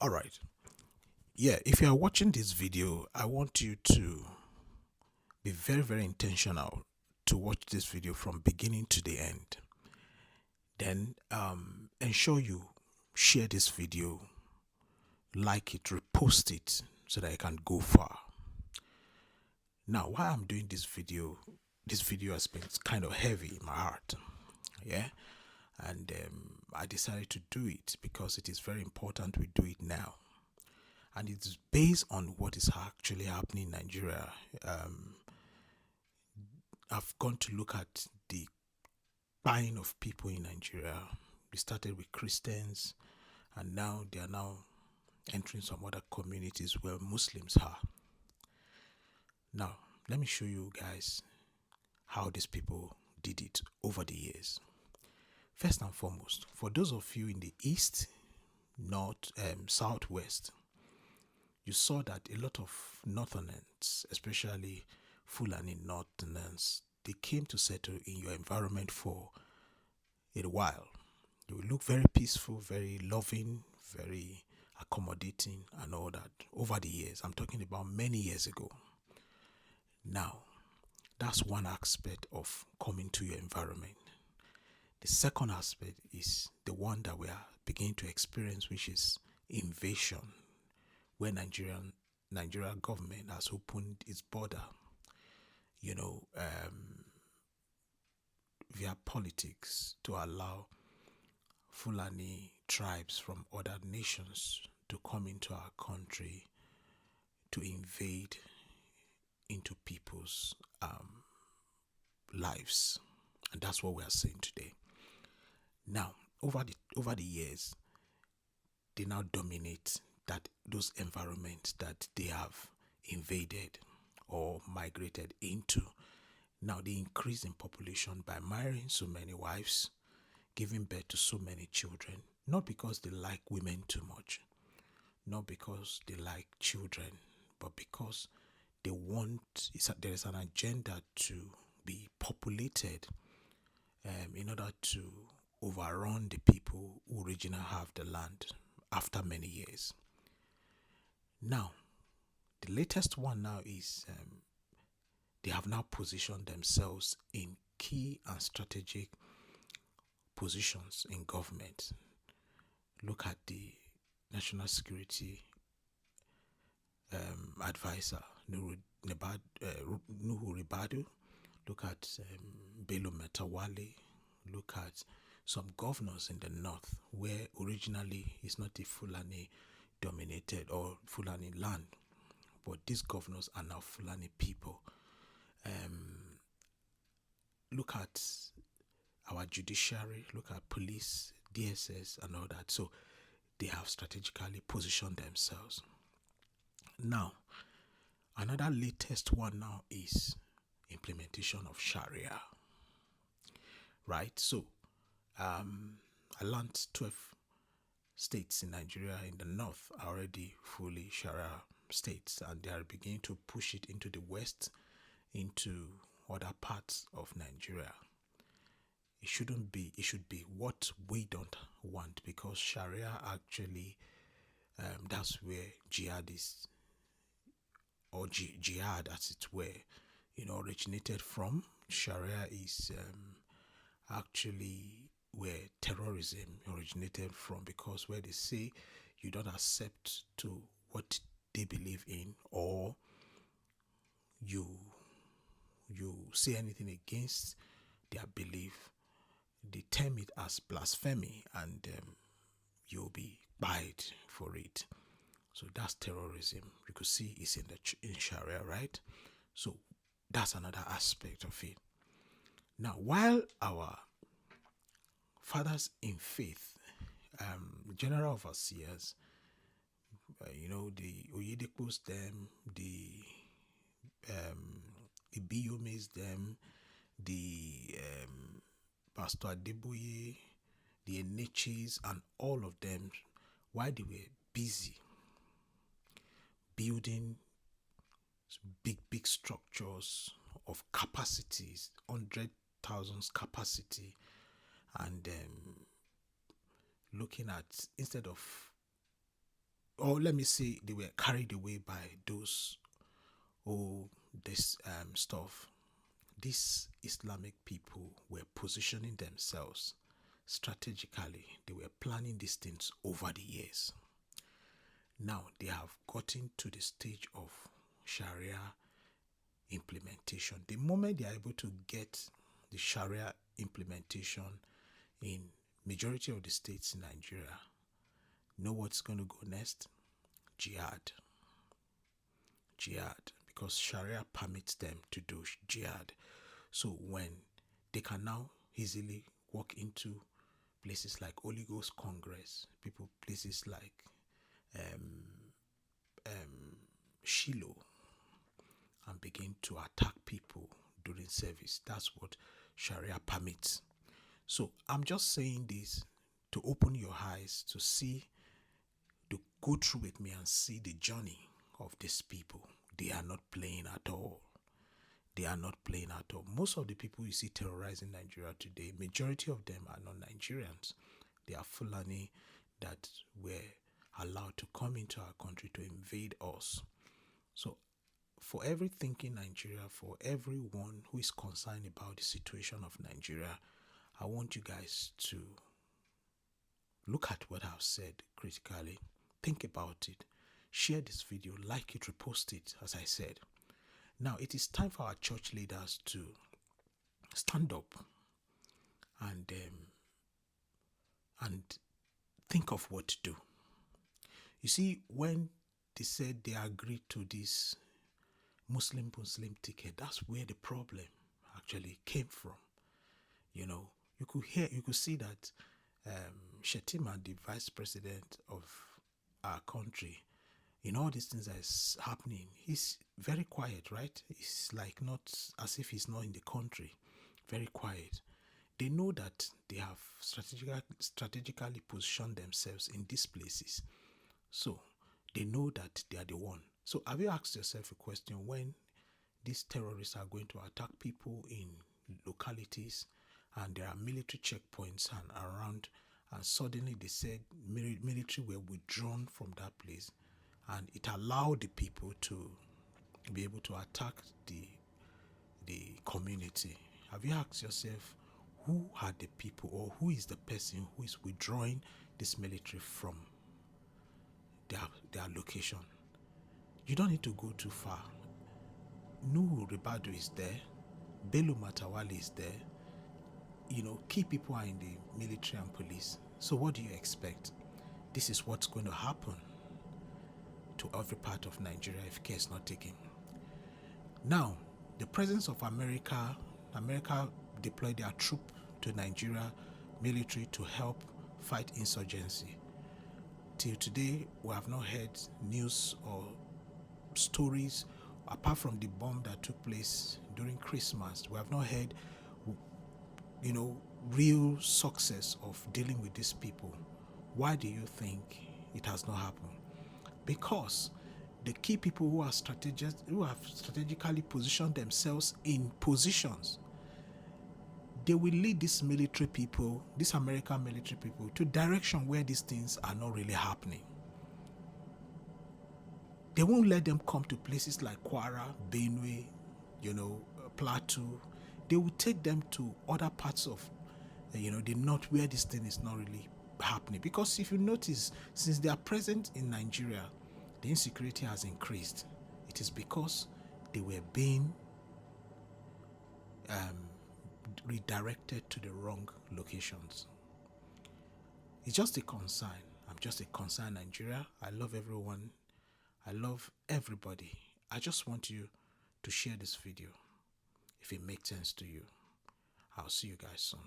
All right. Yeah, if you are watching this video, I want you to be very, very intentional to watch this video from beginning to the end. Then ensure you share this video, like it, repost it so that it can go far. Now, while I'm doing this video has been kind of heavy in my heart. Yeah. And I decided to do it because it is very important we do it now. And it's based on what is actually happening in Nigeria. Um, I've gone to look at the buying of people in Nigeria. We started with Christians, and now they are now entering some other communities where Muslims are. Now, let me show you guys how these people did it over the years. First and foremost, for those of you in the east, north, southwest, you saw that a lot of northerners, especially Fulani northerners, they came to settle in your environment for a while. They will look very peaceful, very loving, very accommodating, and all that over the years. I'm talking about many years ago. Now, that's one aspect of coming to your environment. The second aspect is the one that we are beginning to experience, which is invasion, where Nigerian government has opened its border, you know, via politics to allow Fulani tribes from other nations to come into our country to invade into people's lives. And that's what we are saying today. Now, over the years, they now dominate those environments that they have invaded or migrated into. Now they increase in population by marrying so many wives, giving birth to so many children, not because they like women too much, not because they like children, but because they want, there is an agenda to be populated in order to overrun the people who originally have the land after many years. Now, the latest one now is they have now positioned themselves in key and strategic positions in government. Look at the National Security Advisor, Nuhu Ribadu. Look at Bello Metawale. Look at some governors in the north where originally it's not a Fulani dominated or Fulani land, but these governors are now Fulani people. Look at our judiciary, look at police, DSS, and all that. So they have strategically positioned themselves. Now, another latest one now is implementation of Sharia. Right? So, I learned 12 states in Nigeria in the north are already fully Sharia states, and they are beginning to push it into the west, into other parts of Nigeria. It shouldn't be, it should be what we don't want, because Sharia actually, that's where jihad is, or jihad as it were, originated from. Sharia is actually where terrorism originated from, because where they say you don't accept to what they believe in, or you say anything against their belief, they term it as blasphemy, and you'll be buyed for it. So that's terrorism. You could see it's in Sharia, right? So that's another aspect of it. Now, while our fathers in faith, general overseers, the Oyedekos them, the Biyomes them, the Pastor Adeboye, the Enechis, and all of them, while they were busy building big structures of capacities, 100,000 capacity, and looking at, instead of or let me say, they were carried away by those who this stuff. These Islamic people were positioning themselves strategically. They were planning these things over the years. Now they have gotten to the stage of Sharia implementation. The moment they are able to get the Sharia implementation in majority of the states in Nigeria, know what's going to go next? Jihad. Jihad. Because Sharia permits them to do jihad. So when they can now easily walk into places like Holy Ghost Congress, places like Shiloh, and begin to attack people during service. That's what Sharia permits. So I'm just saying this to open your eyes to see, to go through with me and see the journey of these people. They are not playing at all. They are not playing at all. Most of the people you see terrorizing Nigeria today, majority of them are not Nigerians. They are Fulani that were allowed to come into our country to invade us. So for every thinking Nigeria, for everyone who is concerned about the situation of Nigeria, I want you guys to look at what I've said critically. Think about it. Share this video, like it, repost it, as I said. Now, it is time for our church leaders to stand up and think of what to do. You see, when they said they agreed to this Muslim ticket, that's where the problem actually came from. You know, you could see that Shetima, the vice president of our country, in all these things that is happening, he's very quiet, right? It's like not as if he's not in the country. Very quiet. They know that they have strategically positioned themselves in these places. So they know that they are the one. So have you asked yourself a question when these terrorists are going to attack people in localities and there are military checkpoints and around, and suddenly they said military were withdrawn from that place, and it allowed the people to be able to attack the community. Have you asked yourself who are the people, or who is the person who is withdrawing this military from their location? You don't need to go too far. Nuhu Ribadu is there. Bello Matawali is there. You know, key people are in the military and police. So what do you expect? This is what's going to happen to every part of Nigeria if care is not taken. Now, the presence of America deployed their troop to Nigeria military to help fight insurgency. Till today, we have not heard news or stories apart from the bomb that took place during Christmas. We have not heard, real success of dealing with these people. Why do you think it has not happened? Because the key people who have strategically positioned themselves in positions, they will lead these military people, these American military people, to direction where these things are not really happening. They won't let them come to places like Kwara, Benue, Plateau. They will take them to other parts of, the north where this thing is not really happening. Because if you notice, since they are present in Nigeria, the insecurity has increased. It is because they were being redirected to the wrong locations. It's just a concern. I'm just a concerned Nigeria. I love everyone. I love everybody. I just want you to share this video if it makes sense to you. I'll see you guys soon.